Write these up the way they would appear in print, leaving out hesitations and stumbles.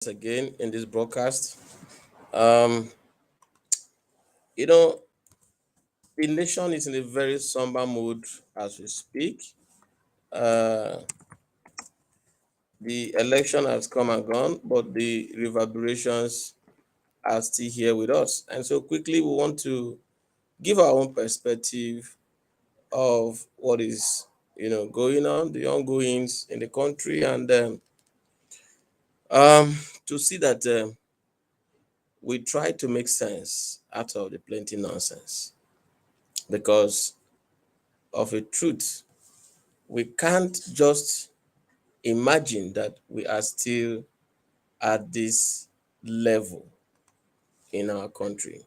again in this broadcast. Um, you know, the nation is in a very somber mood as we speak. Uh, the election has come and gone, but the reverberations are still here with us. And so, quickly, we want to give our own perspective of what is, going on, the ongoings in the country, and um, to see that we try to make sense out of the plenty nonsense because of a truth. We can't just imagine that we are still at this level in our country.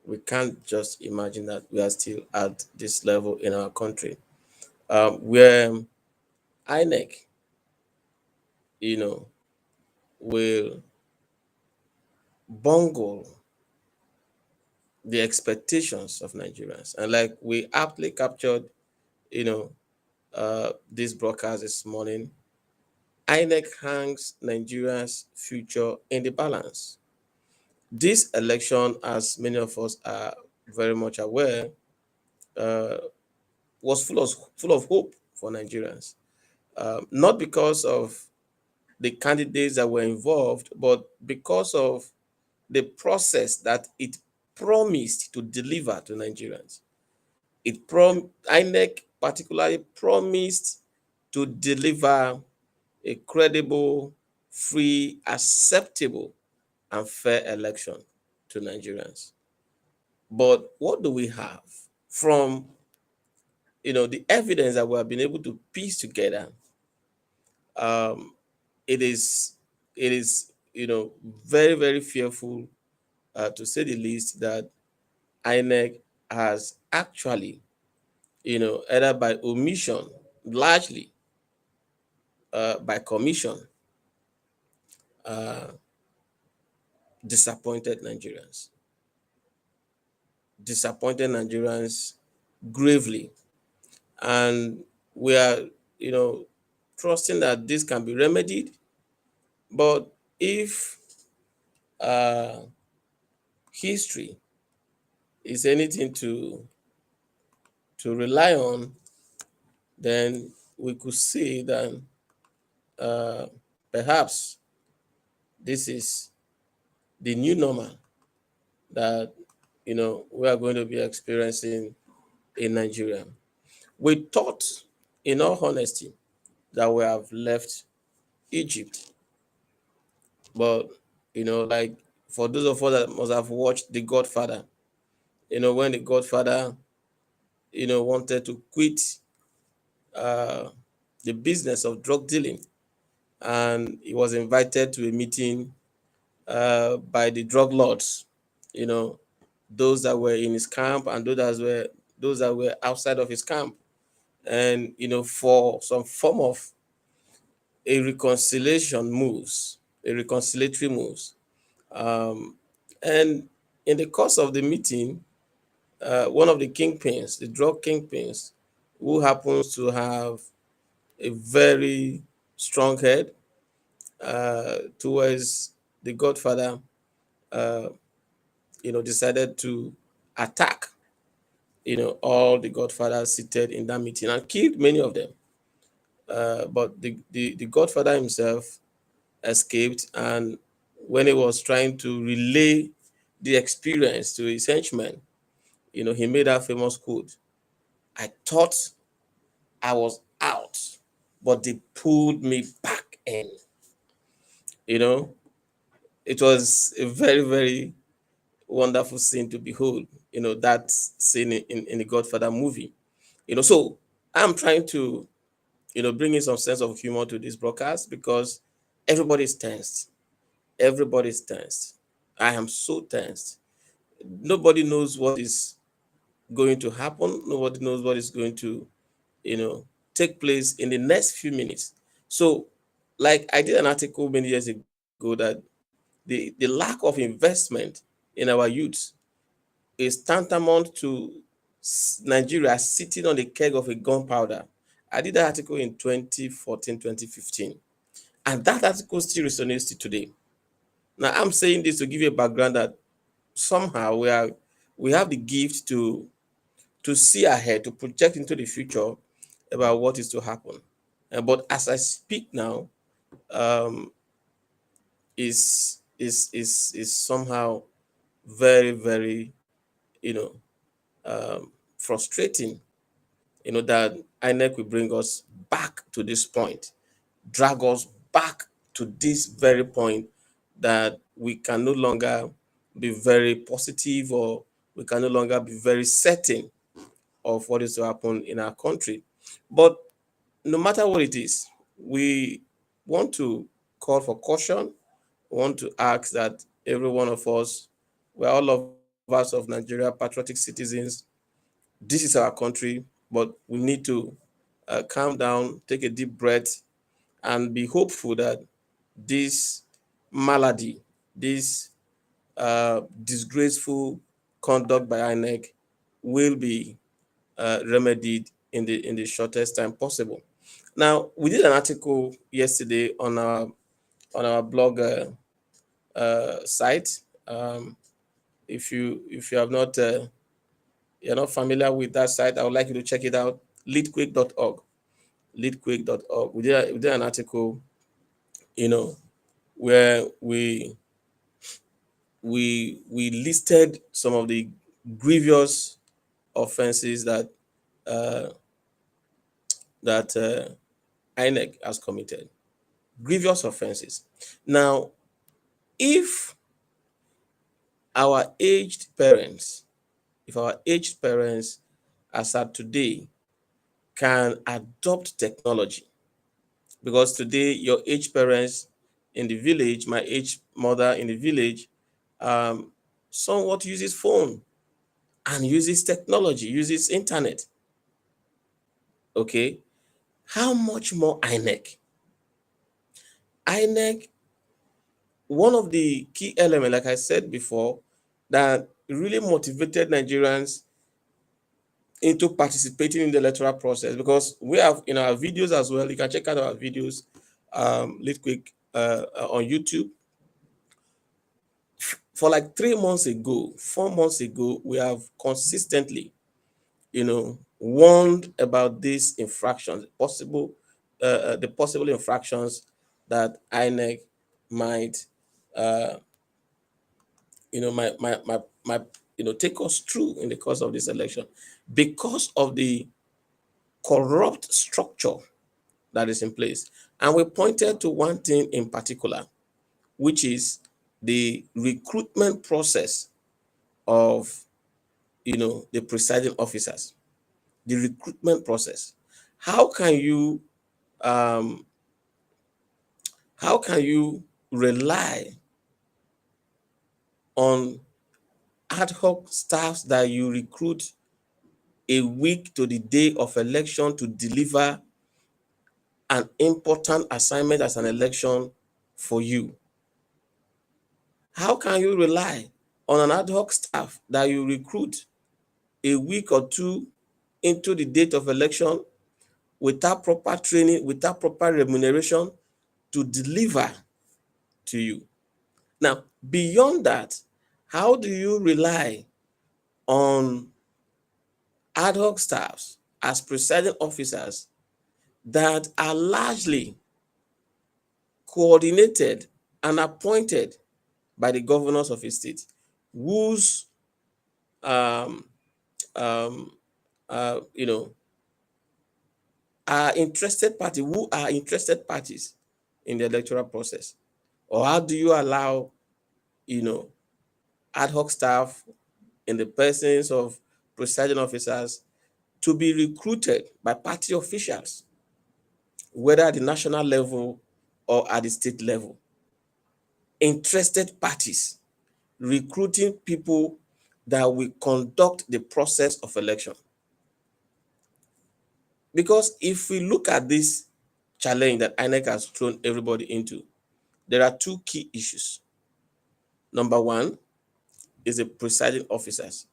We can't just imagine that we are still at this level in our country. Where INEC, you know, will bungle the expectations of Nigerians. And like we aptly captured, this broadcast this morning, INEC hangs Nigeria's future in the balance. This election, as many of us are very much aware, uh, was full of hope for Nigerians. Not because of the candidates that were involved, but because of the process that it promised to deliver to Nigerians. INEC particularly promised to deliver a credible, free, acceptable, and fair election to Nigerians. But what do we have from the evidence that we have been able to piece together? Um, it is very, very fearful, to say the least, that INEC has actually, either by omission, largely by commission, uh, disappointed Nigerians. Disappointed Nigerians gravely. And we are, trusting that this can be remedied. But if uh, history is anything to rely on, then we could say that uh, perhaps this is the new normal that we are going to be experiencing in Nigeria. We thought, in all honesty, that we have left Egypt, but like for those of us that must have watched The Godfather, when The Godfather, wanted to quit uh, the business of drug dealing, and he was invited to a meeting by the drug lords, you know, those that were in his camp and those that were outside of his camp, and for some form of a reconciliatory moves, um, and in the course of the meeting, one of the kingpins, the drug kingpins, who happens to have a very strong head towards the Godfather, uh, decided to attack, all the Godfathers seated in that meeting and killed many of them. But the Godfather himself escaped, and when he was trying to relay the experience to his henchmen, he made that famous quote: "I thought I was out, but they pulled me back in." You know, it was a very, very wonderful scene to behold. That scene in the Godfather movie. So I'm trying to, bring in some sense of humor to this broadcast because everybody's tensed. Everybody's tensed. I am so tensed. Nobody knows what is going to happen. Nobody knows what is going to, you know, take place in the next few minutes. So, like I did an article many years ago that the lack of investment in our youth is tantamount to Nigeria sitting on the keg of a gunpowder. I did that article in 2014, 2015. And that article still resonates today. Now, I'm saying this to give you a background that somehow we have the gift to see ahead, to project into the future about what is to happen. But as I speak now, um, is somehow very, very, you know, frustrating. That INEC will bring us back to this point, drag us back to this very point, that we can no longer be very positive, or we can no longer be very certain of what is to happen in our country. But no matter what it is, we want to call for caution. We want to ask that every one of us, we're all lovers of Nigeria, patriotic citizens. This is our country, but we need to calm down, take a deep breath, and be hopeful that this malady, this disgraceful conduct by INEC will be remedied in the shortest time possible. Now, we did an article yesterday on our blog site. If you have not you're not familiar with that site, I would like you to check it out. Leadquick.org. Leadquick.org. We did an article, where we listed some of the grievous offenses uh, that INEC has committed. Grievous offenses. Now, if our aged parents, if our aged parents as at today can adopt technology, because today your aged parents in the village, my aged mother in the village, somewhat uses phone and uses technology, uses internet. Okay, how much more INEC? INEC, one of the key elements, like I said before, that really motivated Nigerians into participating in the electoral process, because we have in our videos as well. You can check out our videos, Lead Quick, on YouTube. For like 3 months ago, 4 months ago, we have consistently, warned about these infractions, the possible infractions that INEC might, uh, take us through in the course of this election, because of the corrupt structure that is in place. And we pointed to one thing in particular, which is the recruitment process of, the presiding officers. The recruitment process. How can you um, how can you rely on ad hoc staffs that you recruit a week to the day of election to deliver an important assignment as an election for you? How can you rely on an ad hoc staff that you recruit a week or two into the date of election without proper training, without proper remuneration to deliver to you? Now, beyond that, how do you rely on ad hoc staffs as presiding officers that are largely coordinated and appointed by the governors of a state, whose um, um, uh, you know who are interested parties in the electoral process? Or how do you allow, you know ad hoc staff in the persons of presiding officers to be recruited by party officials, whether at the national level or at the state level? Interested parties recruiting people that will conduct the process of election. Because if we look at this challenge that INEC has thrown everybody into, there are two key issues. Number one is the presiding officers.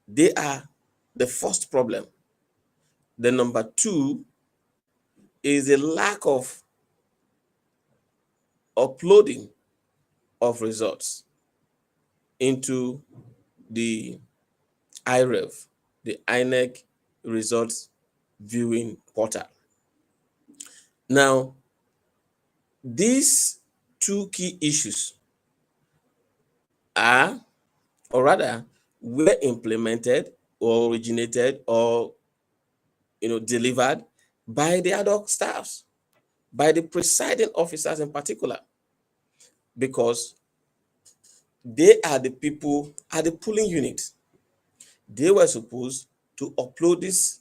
They are the first problem. The number two is the lack of uploading of results into the IREV, the Inec results viewing portal. Now, these two key issues are, or rather, were implemented or originated or delivered by the ad hoc staffs, by the presiding officers in particular, because they are the people at the polling unit. They were supposed to upload these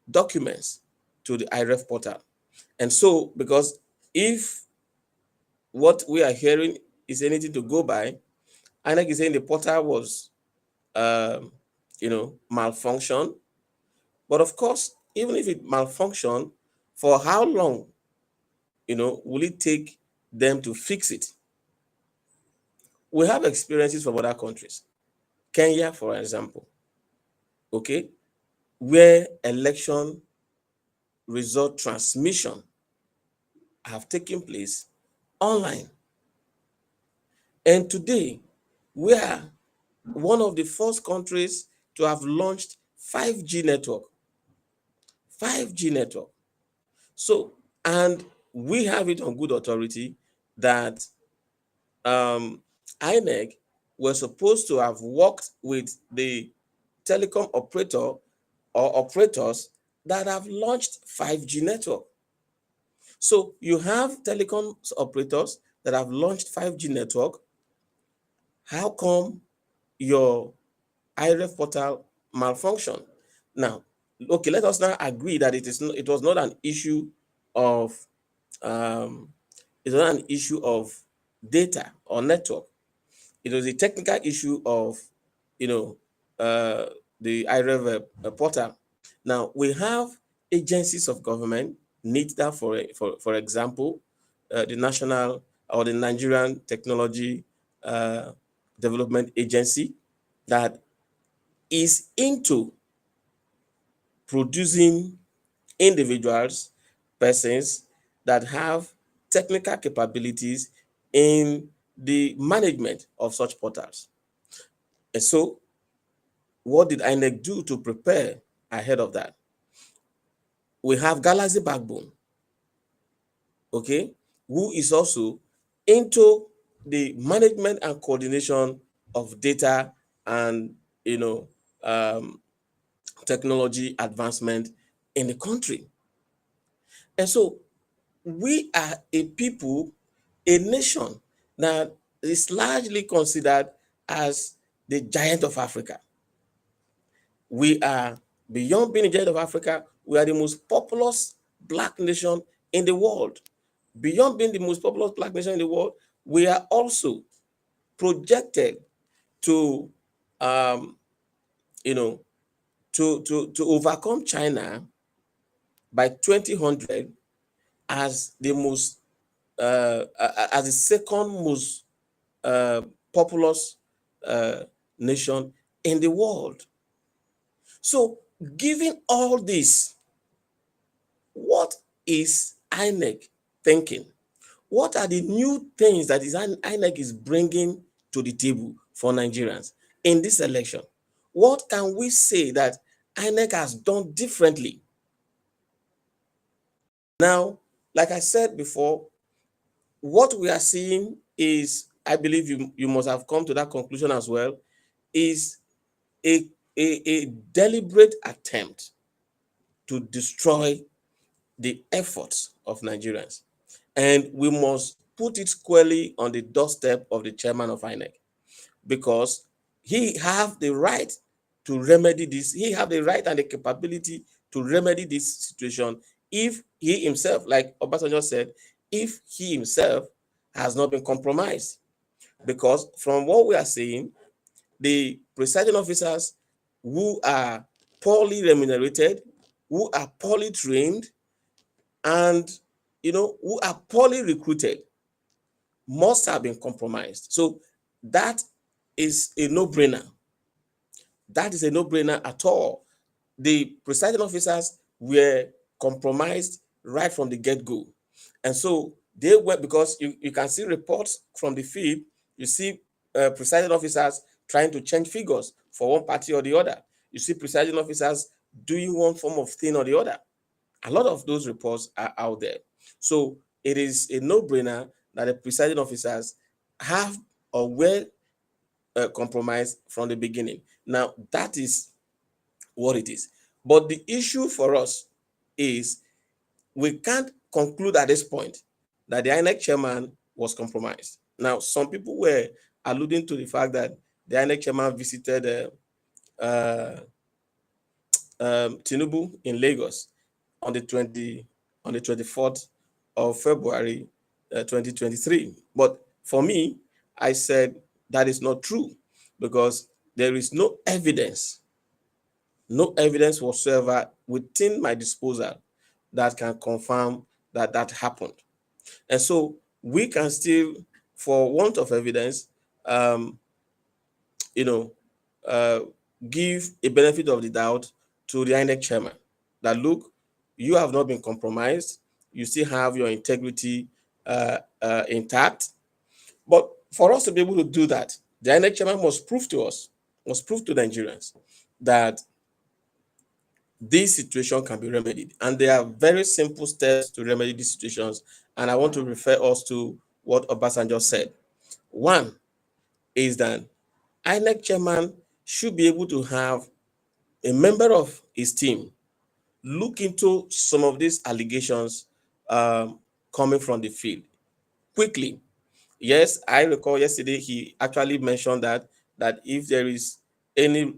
documents to the IREF portal. And so, because if what we are hearing is anything to go by, INEC is saying the portal was, malfunctioned. But of course, even if it malfunctioned, for how long, will it take them to fix it? We have experiences from other countries. Kenya, for example, okay, where election result transmission have taken place online. And today, we are one of the first countries to have launched 5G network. 5G network. So, and we have it on good authority that INEC were supposed to have worked with the telecom operator or operators that have launched 5G network. So you have telecom operators that have launched 5G network. How come your IREF portal malfunction? Now, okay, let us now agree that it was not an issue of it's not an issue of data or network. It was a technical issue of the IREV portal. Now we have agencies of government, NITDA for example, the National or the Nigerian Technology Development Agency, that is into producing individuals, persons that have technical capabilities in the management of such portals. And so, what did INEC do to prepare ahead of that? We have Galaxy Backbone, okay, who is also into the management and coordination of data and technology advancement in the country. And so we are a people, a nation that is largely considered as the giant of Africa. We are, beyond being a giant of Africa, we are the most populous Black nation in the world. Beyond being the most populous Black nation in the world, we are also projected to, to overcome China by 2000 as the most, as the second most populous nation in the world. So, given all this, what is INEC thinking? What are the new things that INEC is bringing to the table for Nigerians in this election? What can we say that INEC has done differently? Now, like I said before, what we are seeing is, I believe you must have come to that conclusion as well, is a deliberate attempt to destroy the efforts of Nigerians. And we must put it squarely on the doorstep of the chairman of INEC, because he have the right to remedy this. He have the right and the capability to remedy this situation if he himself, like Obasanjo said, if he himself has not been compromised. Because from what we are seeing, the presiding officers who are poorly remunerated, who are poorly trained, and who are poorly recruited must have been compromised. So that is a no-brainer. That is a no-brainer at all. The presiding officers were compromised right from the get-go. And so They went because you can see reports from the field. You see presiding officers trying to change figures for one party or the other. You see presiding officers doing one form of thing or the other. A lot of those reports are out there. So it is a no-brainer that the presiding officers have or were compromised from the beginning. Now, that is what it is. But the issue for us is we can't conclude at this point that the INEC chairman was compromised. Now, some people were alluding to the fact that the INEC chairman visited uh, Tinubu in Lagos on the 24th of February 2023. But for me, I said that is not true because there is no evidence whatsoever within my disposal that can confirm that that happened. And so we can still, for want of evidence, um, you know, uh, give a benefit of the doubt to the INEC chairman that look, you have not been compromised. You still have your integrity intact. But for us to be able to do that, the INEC chairman must prove to us, must prove to Nigerians that this situation can be remedied. And there are very simple steps to remedy these situations. And I want to refer us to what Obasanjo said. One is that INEC chairman should be able to have a member of his team look into some of these allegations coming from the field quickly. Yes, I recall yesterday he actually mentioned that if there is any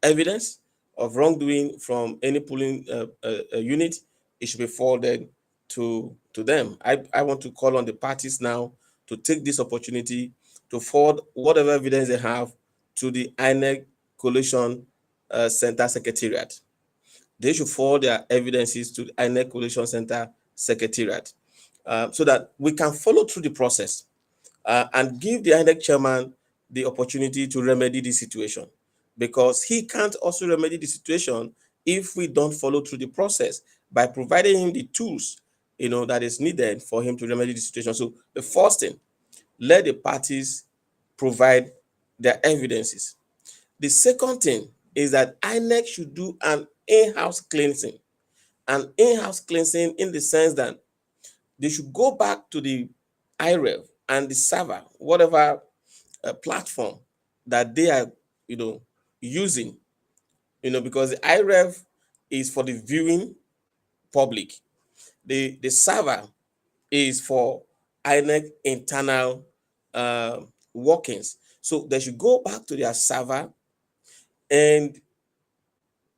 evidence of wrongdoing from any polling unit, it should be forwarded to them. I want to call on the parties now to take this opportunity to forward whatever evidence they have to the INEC Coalition Center Secretariat. They should forward their evidences to the INEC Coalition Center Secretariat so that we can follow through the process and give the INEC chairman the opportunity to remedy the situation, because he can't also remedy the situation if we don't follow through the process by providing him the tools that is needed for him to remedy the situation. So the first thing, let the parties provide their evidences. The second thing is that INEC should do an in-house cleansing. An in-house cleansing in the sense that they should go back to the IREV and the server, whatever platform that they are, using, because the IREV is for the viewing public. The server is for INEC internal workings. So they should go back to their server and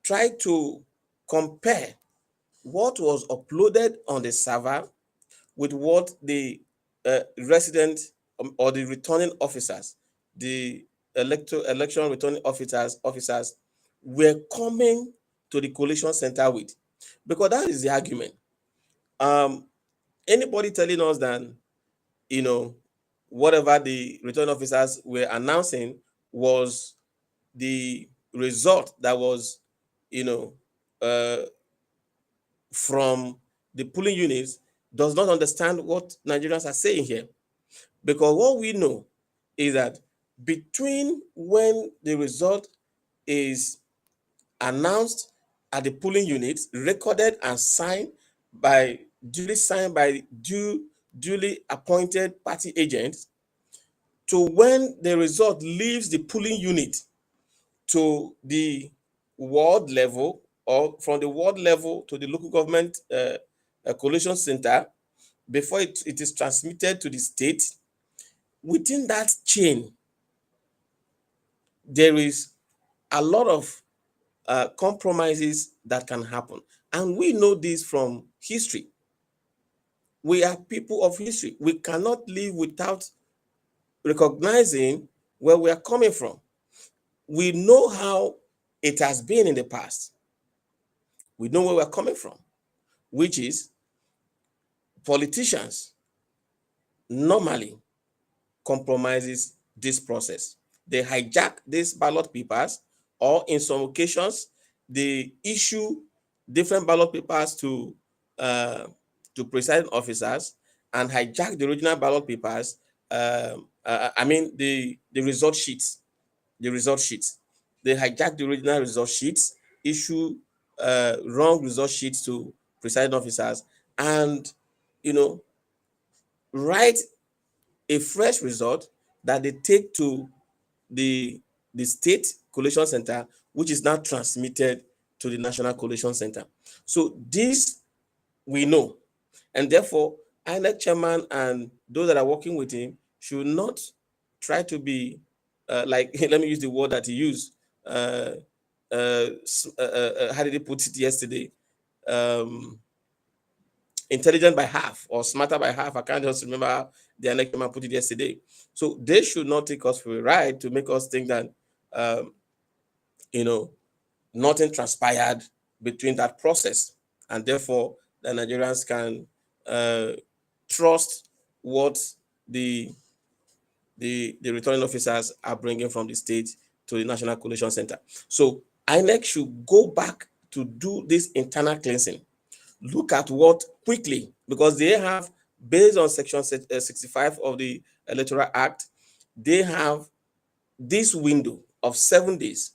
try to compare what was uploaded on the server with what the resident or the returning officers, the election returning officers were coming to the coalition center with. Because that is the argument. Anybody telling us that, whatever the returning officers were announcing was the result that was, uh, from the polling units does not understand what Nigerians are saying here. Because what we know is that between when the result is announced at the polling units, recorded and signed by duly appointed party agents, to when the result leaves the polling unit to the ward level, or from the ward level to the local government coalition center, before it is transmitted to the state, within that chain, there is a lot of compromises that can happen. And we know this from history. We are people of history. We cannot live without recognizing where we are coming from. We know how it has been in the past. We know where we're coming from, which is politicians normally compromises this process. They hijack these ballot papers, or in some occasions, they issue different ballot papers to presiding officers and hijack the original ballot papers. I mean the result sheets, the result sheets. They hijack the original result sheets, issue wrong result sheets to presiding officers, and you know write a fresh result that they take to the the state collation center, which is now transmitted to the national collation center. So this we know, and therefore INEC chairman and those that are working with him should not try to be like let me use the word that he used. How did he put it yesterday? Um, Intelligent by half or smarter by half. I can't just remember how the INEC chairman put it yesterday. So they should not take us for a ride to make us think that um, you know nothing transpired between that process, and therefore the Nigerians can uh, trust what the the returning officers are bringing from the state to the National Collation Center. So INEC should go back to do this internal cleansing. Look at what quickly, because they have, based on Section 65 of the Electoral Act, they have this window of 7 days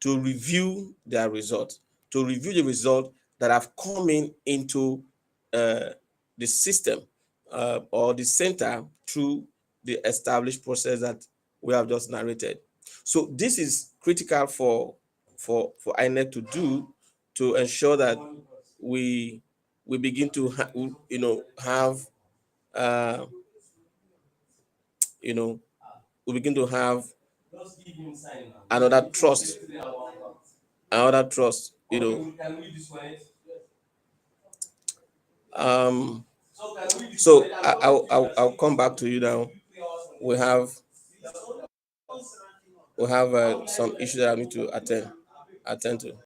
to review their result, to review the result that have come into uh, the system or the center through the established process that we have just narrated. So this is critical for INEC to do, to ensure that we we begin to have uh, you know we begin to have another trust, another trust. Um, so I'll come back to you now. We have some issues that I need to attend to.